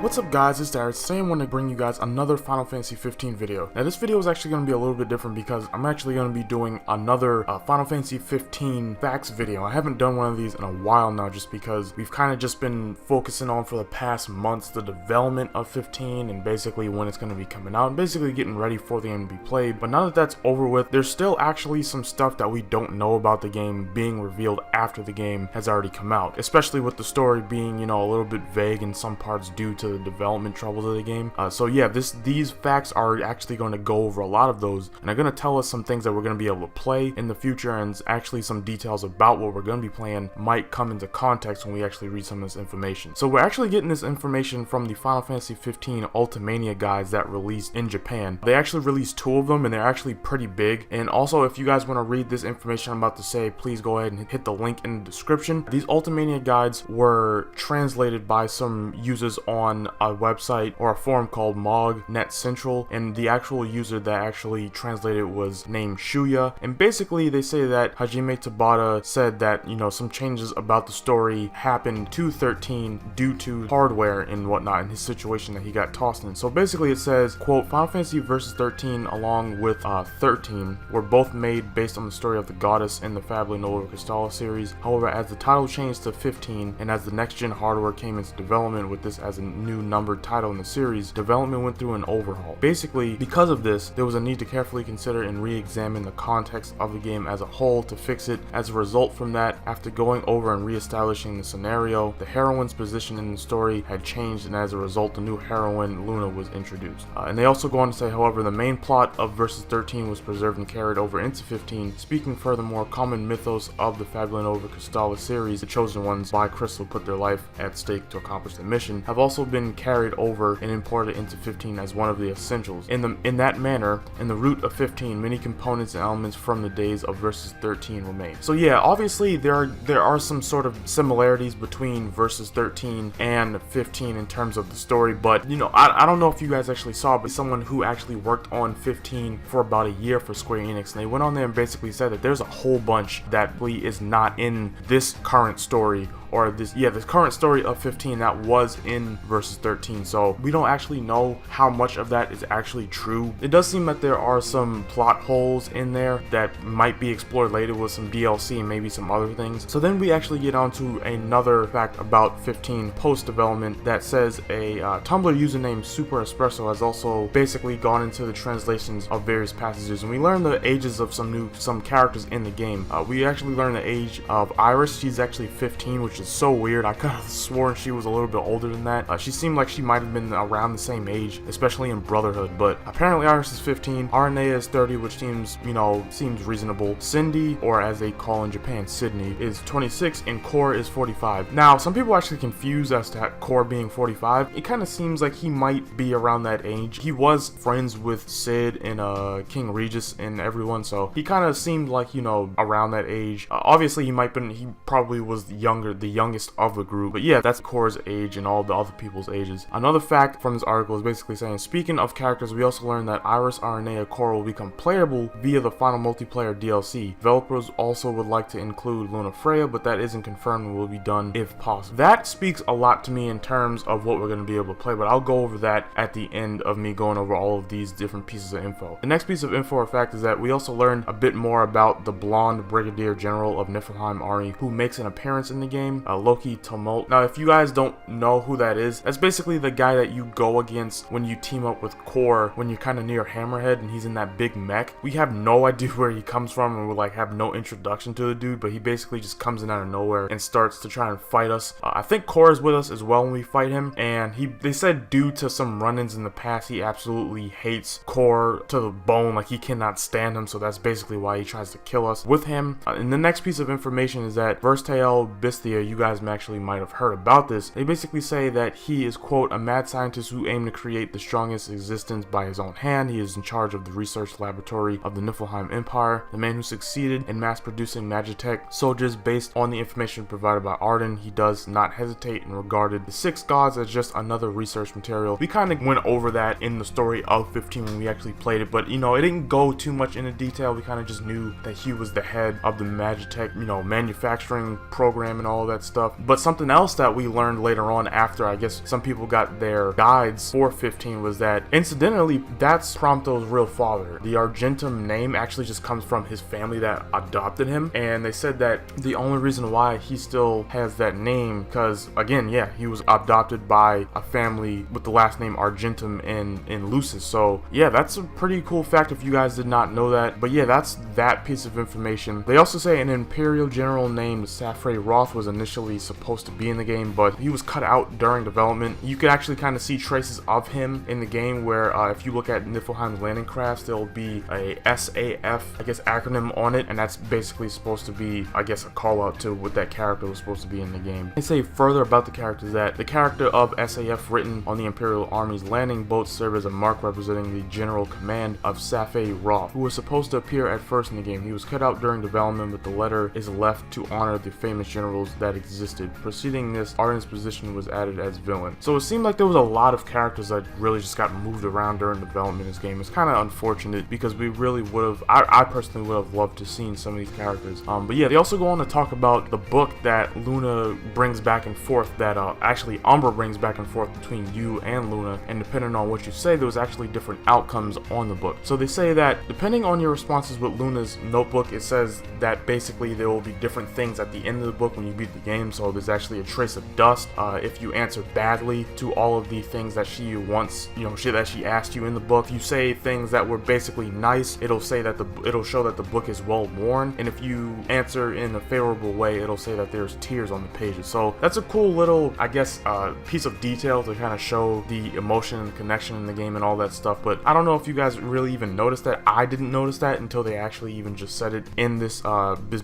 What's up guys, it's Darius. Today I want to bring you guys another Final Fantasy 15 video. Now this video is actually going to be a little bit different because I'm actually going to be doing another Final Fantasy 15 facts video. I haven't done one of these in a while now just because we've kind of just been focusing on for the past months the development of 15 and basically when it's going to be coming out and basically getting ready for the game to be played. But now that that's over with, there's still actually some stuff that we don't know about the game being revealed after the game has already come out, especially with the story being, you know, a little bit vague in some parts due to the development troubles of the game. So yeah, these facts are actually going to go over a lot of those, and they're going to tell us some things that we're going to be able to play in the future, and actually some details about what we're going to be playing might come into context when we actually read some of this information. So we're actually getting this information from the Final Fantasy 15 Ultimania guides that released in Japan. They actually released 2 of them, and they're actually pretty big. And also, if you guys want to read this information I'm about to say, please go ahead and hit the link in the description. These Ultimania guides were translated by some users on a website or a forum called MogNet Central, and the actual user that actually translated was named Shuya. And basically they say that Hajime Tabata said that, you know, some changes about the story happened to 13 due to hardware and whatnot in his situation that he got tossed in. So basically it says, quote, Final Fantasy Versus 13 along with 13 were both made based on the story of the goddess in the Fabula Nova Crystalla series. However, as the title changed to 15 and as the next gen hardware came into development with this as a new numbered title in the series, development went through an overhaul. Basically, because of this, there was a need to carefully consider and re-examine the context of the game as a whole to fix it. As a result from that, after going over and re-establishing the scenario, the heroine's position in the story had changed, and as a result, the new heroine, Luna, was introduced. And they also go on to say, however, the main plot of Versus 13 was preserved and carried over into 15, speaking furthermore, common mythos of the Fabula Nova Crystalla series, the chosen ones by Crystal put their life at stake to accomplish the mission, have also been carried over and imported into 15 as one of the essentials. In that manner, in the root of 15, many components and elements from the days of Versus 13 remain. So yeah, obviously there are some sort of similarities between Versus 13 and 15 in terms of the story, but you know, I don't know if you guys actually saw, but someone who actually worked on 15 for about a year for Square Enix, and they went on there and basically said that there's a whole bunch that really is not in this current story, or this current story of 15 that was in Versus 13. So we don't actually know how much of that is actually true. It does seem that there are some plot holes in there that might be explored later with some DLC and maybe some other things. So then we actually get on to another fact about 15 post development that says a Tumblr user named Super Espresso has also basically gone into the translations of various passages, and we learn the ages of some characters in the game. We actually learn the age of Iris. She's actually 15, which is so weird. I kind of swore she was a little bit older than that. She seemed like she might have been around the same age, especially in Brotherhood, but apparently Iris is 15. Aranea is 30, which seems reasonable. Cindy, or as they call in Japan, Sydney, is 26, and Core is 45. Now, some people are actually confused as to Core being 45. It kind of seems like he might be around that age. He was friends with Sid and King Regis and everyone, so he kind of seemed like, you know, around that age. Obviously, he probably was the youngest of the group, but yeah, that's Core's age and all the other people's ages. Another fact from this article is basically saying, speaking of characters, we also learned that Iris, Aranea, Core will become playable via the final multiplayer DLC. Developers also would like to include Luna Freya, but that isn't confirmed and will be done if possible. That speaks a lot to me in terms of what we're going to be able to play, but I'll go over that at the end of me going over all of these different pieces of info. The next piece of info or fact is that we also learned a bit more about the blonde Brigadier General of Niflheim Army who makes an appearance in the game, Loki Tumult. Now, if you guys don't know who that is, that's basically the guy that you go against when you team up with Core when you're kind of near Hammerhead and he's in that big mech. We have no idea where he comes from, and we like have no introduction to the dude, but he basically just comes in out of nowhere and starts to try and fight us. I think Core is with us as well when we fight him, and they said due to some run-ins in the past, he absolutely hates Core to the bone, like he cannot stand him, so that's basically why he tries to kill us with him. And the next piece of information is that Verstael Bisthia, you guys actually might have heard about this. They basically say that he is, quote, a mad scientist who aimed to create the strongest existence by his own hand. He is in charge of the research laboratory of the Niflheim Empire, the man who succeeded in mass producing Magitech soldiers based on the information provided by Arden. He does not hesitate and regarded the 6 gods as just another research material. We kind of went over that in the story of 15 when we actually played it, but you know, it didn't go too much into detail. We kind of just knew that he was the head of the Magitech, you know, manufacturing program and all that. that stuff. But something else that we learned later on, after I guess some people got their guides for 15, was that incidentally that's Prompto's real father. The Argentum name actually just comes from his family that adopted him, and they said that the only reason why he still has that name because, again, yeah, he was adopted by a family with the last name Argentum in Lucis. So yeah, that's a pretty cool fact if you guys did not know that. But yeah, that's that piece of information. They also say an Imperial general named Safre Roth was initially supposed to be in the game, but he was cut out during development. You could actually kind of see traces of him in the game where if you look at Niflheim's landing crafts, there'll be a SAF, I guess, acronym on it, and that's basically supposed to be, I guess, a call out to what that character was supposed to be in the game. They say further about the character that the character of SAF written on the Imperial Army's landing boats serve as a mark representing the general command of Safre Roth, who was supposed to appear at first in the game. He was cut out during development, but the letter is left to honor the famous generals that existed. Preceding this, Arden's position was added as villain. So it seemed like there was a lot of characters that really just got moved around during development of this game. It's kind of unfortunate because we really would have, I personally would have loved to seen some of these characters. But yeah, they also go on to talk about the book that Luna brings back and forth, that actually Umbra brings back and forth between you and Luna, and depending on what you say, there was actually different outcomes on the book. So they say that depending on your responses with Luna's notebook, it says that basically there will be different things at the end of the book when you beat the game. So there's actually a trace of dust if you answer badly to all of the things that she wants, that she asked you in the book. If you say things that were basically nice, it'll say that it'll show that the book is well worn, and if you answer in a favorable way, it'll say that there's tears on the pages. So that's a cool little, I guess, piece of detail to kind of show the emotion and connection in the game and all that stuff. But I don't know if you guys really even noticed that. I didn't notice that until they actually even just said it in this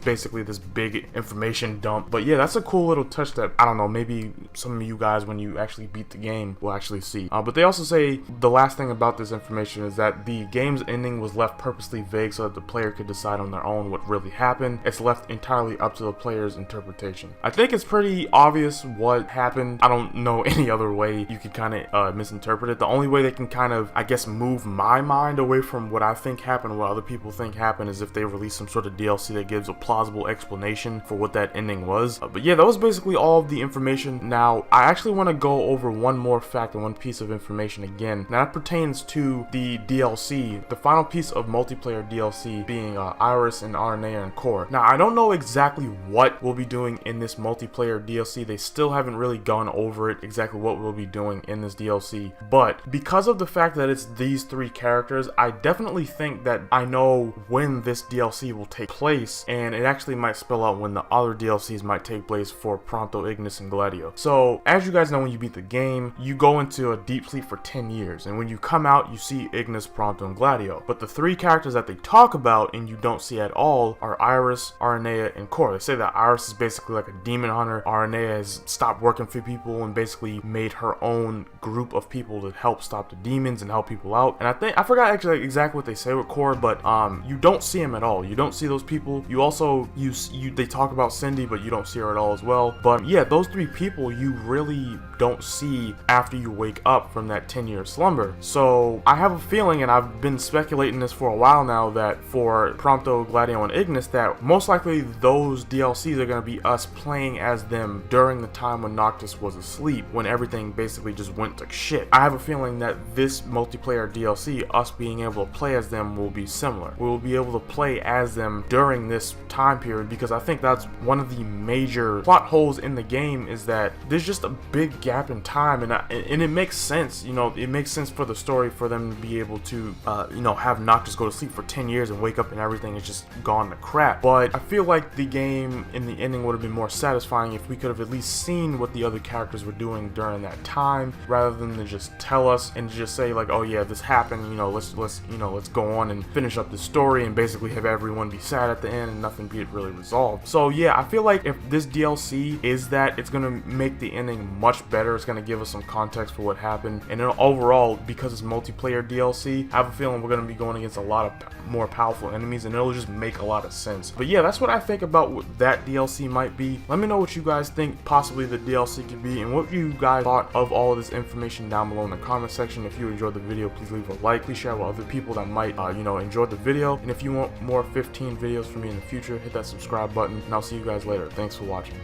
basically this big information dump. But yeah, that's a cool little touch that, I don't know, maybe some of you guys when you actually beat the game will actually see. But they also say the last thing about this information is that the game's ending was left purposely vague so that the player could decide on their own what really happened. It's left entirely up to the player's interpretation. I think it's pretty obvious what happened. I don't know any other way you could kind of misinterpret it. The only way they can kind of, I guess, move my mind away from what I think happened, what other people think happened, is if they release some sort of DLC that gives a plausible explanation for what that ending was. But yeah, that was basically all of the information. Now, I actually want to go over one more fact and one piece of information again. Now, that pertains to the DLC, the final piece of multiplayer DLC being Iris and Aranea and Core. Now, I don't know exactly what we'll be doing in this multiplayer DLC. They still haven't really gone over it, exactly what we'll be doing in this DLC. But because of the fact that it's these three characters, I definitely think that I know when this DLC will take place, and it actually might spell out when the other DLCs might take place for Prompto, Ignis, and Gladio. So, as you guys know, when you beat the game, you go into a deep sleep for 10 years, and when you come out, you see Ignis, Prompto, and Gladio. But the three characters that they talk about and you don't see at all are Iris, Aranea, and Core. They say that Iris is basically like a demon hunter. Aranea has stopped working for people and basically made her own group of people to help stop the demons and help people out. And I forgot actually exactly what they say with Core, but you don't see him at all. You don't see those people. You also they talk about Cindy, but you don't see her at all as well. But yeah, those three people you really don't see after you wake up from that 10-year slumber. So I have a feeling, and I've been speculating this for a while now, that for Prompto, Gladio, and Ignis, that most likely those DLCs are going to be us playing as them during the time when Noctis was asleep, when everything basically just went to shit. I have a feeling that this multiplayer DLC, us being able to play as them, will be similar. We will be able to play as them during this time period, because I think that's one of the major plot holes in the game, is that there's just a big gap in time, and it makes sense. It makes sense for the story for them to be able to have Noctis go to sleep for 10 years and wake up and everything is just gone to crap. But I feel like the game in the ending would have been more satisfying if we could have at least seen what the other characters were doing during that time, rather than to just tell us and just say like, oh yeah, this happened, let's go on and finish up the story and basically have everyone be sad at the end and nothing be really resolved. So yeah, I feel like if this DLC is that, it's gonna make the ending much better. It's gonna give us some context for what happened, and then overall, because it's multiplayer DLC, I have a feeling we're gonna be going against a lot of more powerful enemies, and it'll just make a lot of sense. But yeah, that's what I think about what that DLC might be. Let me know what you guys think possibly the DLC could be, and what you guys thought of all of this information down below in the comment section. If you enjoyed the video, please leave a like, please share with other people that might enjoy the video, and if you want more 15 videos from me in the future, hit that subscribe button, and I'll see you guys later. Thanks for watching.